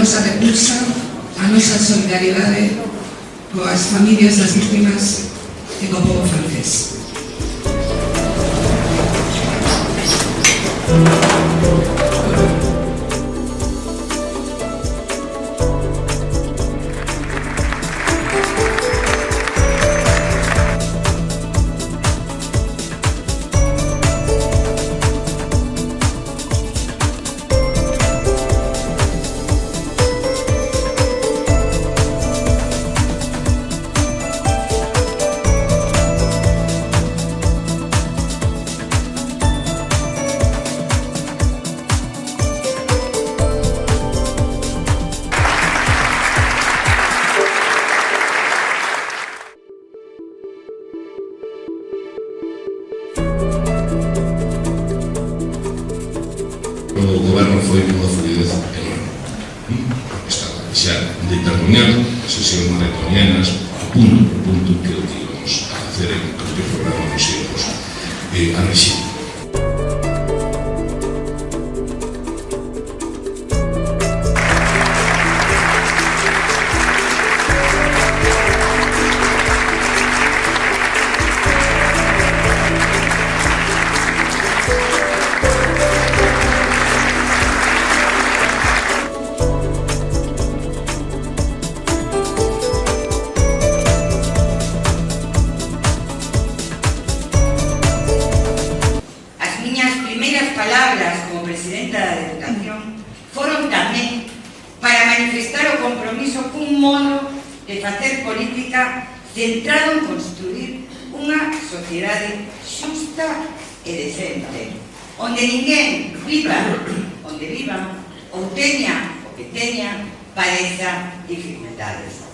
nosa repulsa, a nosa solidaridade coas familias das víctimas e co povo francés. O goberno foi unha fluidez enorme. Estaba xa determinado, sesións maratonianas, punto por punto, que o que íbamos a facer en o propio programa nos íbamos a regir. Palabras como presidenta da Educación foron tamén para manifestar o compromiso cun modo de facer política centrado en construir unha sociedade xusta e decente, onde ninguén viva onde viva ou teña o que teña padeza dificultades.